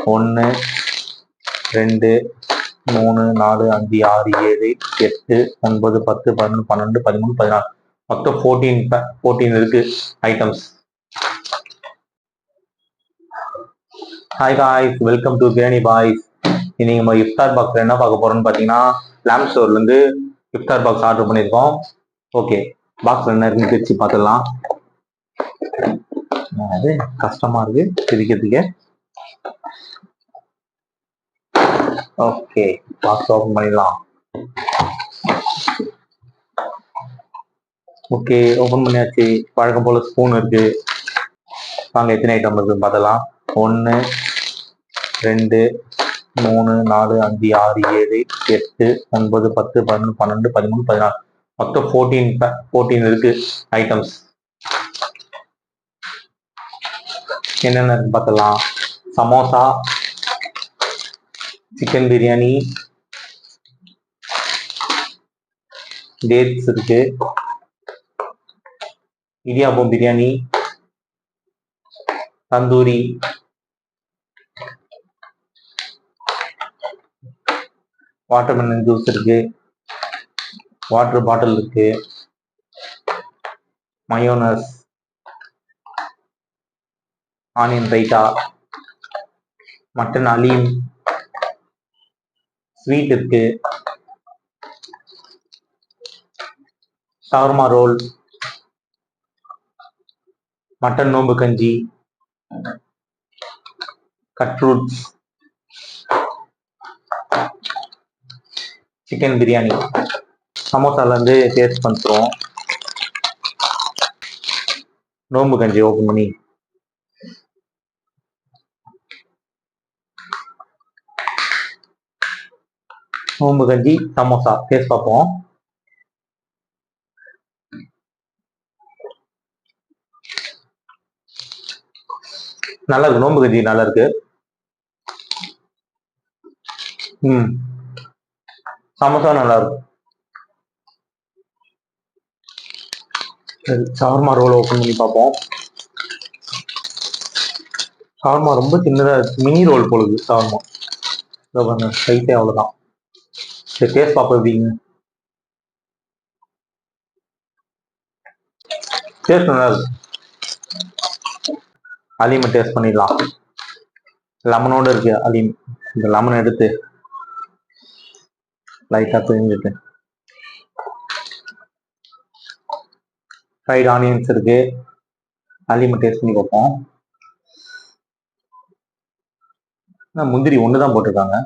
1 2 3 4 5 6 7 8 9 10 11 12 13 14 மொத்தம் 14 இருக்கு items. Hi guys, welcome to biryani boys. இன்னைக்கு நம்ம இஃப்தார் பாக்ஸ் என்ன பார்க்க போறோம்னு பார்த்தீங்கன்னா, லேம் ஸ்டோர்ல இருந்து இஃப்தார் பாக்ஸ் ஆர்டர் பண்ணியிருக்கோம். ஓகே, பாக்ஸ் என்ன இருக்குன்னு பிரிச்சு பார்த்துடலாம். அது கஷ்டமா இருக்கு பிரிக்கிறதுக்கு. ஓகே, பாக்ஸ் ஓபன் பண்ணிடலாம். ஓகே, ஓபன் பண்ணியாச்சு. வழக்கம் போல ஸ்பூன் இருக்கு. வாங்க எத்தனை ஐட்டம் இருக்குன்னு பார்த்தலாம். 1 2 3 4 5 6 7 8 9 10 11 12 13 14 மொத்தம் 14 இருக்கு ஐட்டம்ஸ். என்னென்ன இருக்கு பார்த்தலாம். சமோசா, சிக்கன் பிரியாணி, டேட்ஸ் இருக்கு, இடியாப்பம் பிரியாணி, தந்தூரி, வாட்டர்மெலன் ஜூஸ் இருக்கு, வாட்டர் பாட்டில் இருக்கு, மயோனஸ், ஆனியன் ரைத்தா, மட்டன் அலீம், ஸ்வீட் இருக்கு, ஷவர்மா ரோல், மட்டன் நோம்பு கஞ்சி, கட் ஃப்ரூட்ஸ், சிக்கன் பிரியாணி. சமோசால இருந்து டேஸ்ட் பண்ணுறோம். நோம்பு கஞ்சி ஓபன் பண்ணி நோம்பு கஞ்சி சமோசா டேஸ்ட் பார்ப்போம். நல்லா இருக்கு, நோம்பு கஞ்சி நல்லா இருக்கு. சமோசா நல்லா இருக்கும். ஷவர்மா ரோல் ஓபன் பண்ணி பார்ப்போம். ஷவர்மா ரொம்ப சின்னதா இருக்கு, மினி ரோல் போலுது ஷவர்மா. சைஸே அவ்வளவுதான். சரி, டேஸ்ட் பார்ப்போம் எப்படிங்க. டேஸ்ட் நல்லா இருக்கு. அலீமை டேஸ்ட் பண்ணிடலாம். லெமனோட இருக்கு அலீம். இந்த லெமன் எடுத்து லைட்டா பிழிஞ்சிட்டு, ஃப்ரைட் ஆனியன்ஸ் இருக்கு. அலீமை டேஸ்ட் பண்ணி பார்ப்போம். முந்திரி ஒண்ணுதான் போட்டிருக்காங்க.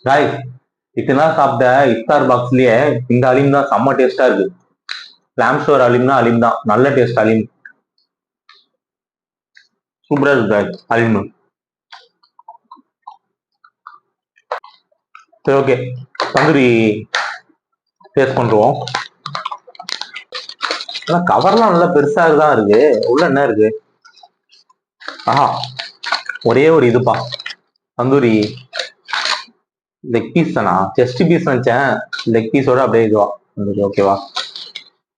காய்ஸ், இத்தனை சாப்பிட்ட இஃப்தார் பாக்ஸ்லயே இந்த அலீம் தான் செம்ம டேஸ்டா இருக்கு. லேம் ஸ்டோர் அலீம்னா அலீம் தான், நல்ல டேஸ்ட் அலீம். சூப்பரா இருக்கு காய்ஸ் அலீம். சரி, ஓகே, தந்தூரி டேஸ்ட் பண்றோம். கவர்லாம் நல்லா பெருசா தான் இருக்கு. உள்ள என்ன இருக்கு? ஆஹா, ஒரே ஒரு இதுப்பா, தந்தூரி லெக் பீஸ் தானா? செஸ்ட் பீஸ் நினைச்சேன். லெக் பீஸோட அப்படியே இதுவா தந்தூரி. ஓகேவா,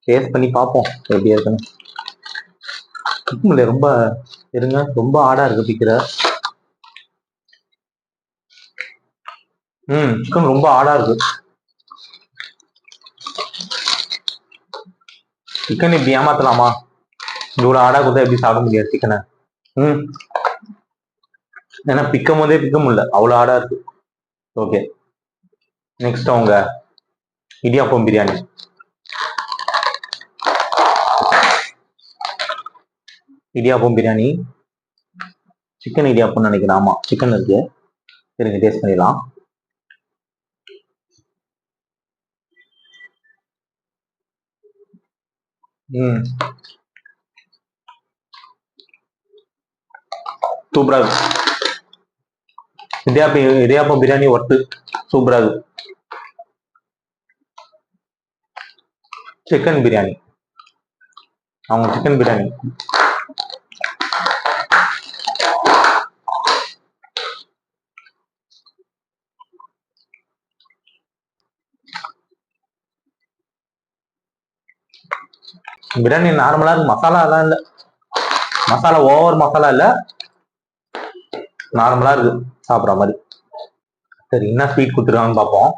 டேஸ்ட் பண்ணி பார்ப்போம் எப்படி இருக்குன்னு. ரொம்ப இருங்க, ரொம்ப ஆடா இருக்கு பிக்கிற. சிக்கன் ரொம்ப ஆடா இருக்கு. சிக்கன் இப்படி ஏமாத்தலாமா? இவ்வளவு ஆடா கொடுத்தா எப்படி சாப்பிட முடியாது சிக்கனை? ஏன்னா பிக்கும் போதே பிக்க முடியல, அவ்வளவு ஆடா இருக்கு. ஓகே, நெக்ஸ்ட் அவங்க இடியாப்பம் பிரியாணி. இடியாப்பம் பிரியாணி, சிக்கன் இடியாப்பம் நினைக்கிறேன். ஆமா, சிக்கன் இருக்கு. சரிங்க, டேஸ்ட் பண்ணிடலாம். சூப்பரா இருக்கு. இடியாப்பம் பிரியாணி ஒர்த்து. சூப்பரா இருக்கு. சிக்கன் பிரியாணி, அவங்க சிக்கன் பிரியாணி பிரியாணி நார்மலா இருக்கு, மசாலா எல்லாம் இல்ல. மசாலா ஓவர் மசாலா இல்ல, நார்மலா இருக்கு சாப்பிட்ற மாதிரி. சரி, என்ன ஸ்வீட் கொடுத்துருக்காங்கன்னு பார்ப்போம்.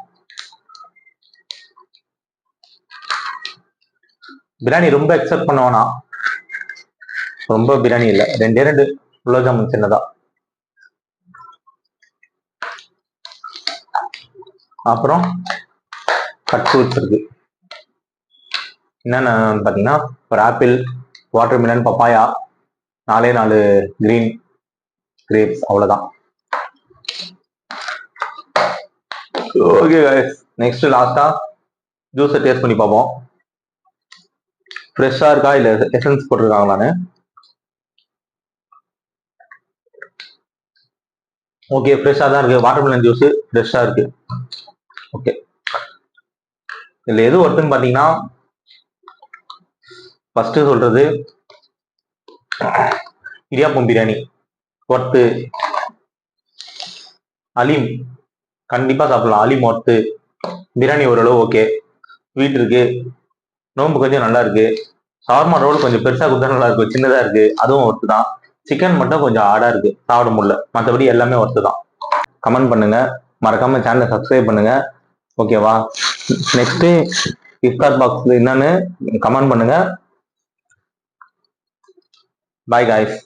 பிரியாணி ரொம்ப எக்ஸப்ட் பண்ணுவானா, ரொம்ப பிரியாணி இல்லை, ரெண்டே ரெண்டு குலோப் ஜாமுன் சின்னதா. அப்புறம் கட் ஃப்ரூட்ஸ் இருக்கு. என்னென்ன பார்த்தீங்கன்னா ஒரு apple, water Milan, papaya, 4 green grapes, அவ்வளோதான். ஓகே गाइस, நெக்ஸ்ட் லாஸ்டா ஜூஸை டேஸ்ட் பண்ணி பார்ப்போம். ஃப்ரெஷ்ஷாக இருக்கா இல்லை எசன்ஸ் போட்டிருக்காங்களான்னு. ஓகே, ஃப்ரெஷ்ஷாக தான் இருக்கு. வாட்டர் மிலன் ஜூஸ் ஃப்ரெஷ்ஷாக இருக்கு. ஓகே, இதில் எது ஒருத்துன்னு பார்த்தீங்கன்னா, ஃபர்ஸ்ட் சொல்றது இடியாப்பம் பிரியாணி ஒர்த்து. அலீம் கண்டிப்பா சாப்பிடலாம். அலீம் ஒர்த்து. பிரியாணி ஓரளவு ஓகே, ஸ்வீட் இருக்கு, நோம்பு கொஞ்சம் நல்லா இருக்கு. ஷவர்மா ரோல் கொஞ்சம் பெருசா கொடுத்தா நல்லா இருக்கும், சின்னதா இருக்கு, அதுவும் ஒர்த்து தான். சிக்கன் மட்டும் கொஞ்சம் ஆடா இருக்கு, சாப்பிட முடியல. மற்றபடி எல்லாமே ஒர்த்து தான். கமெண்ட் பண்ணுங்க, மறக்காம சேனலை சப்ஸ்கிரைப் பண்ணுங்க. ஓகேவா? நெக்ஸ்ட் இஃப்தார் பாக்ஸ் என்னன்னு கமெண்ட் பண்ணுங்க. Bye guys.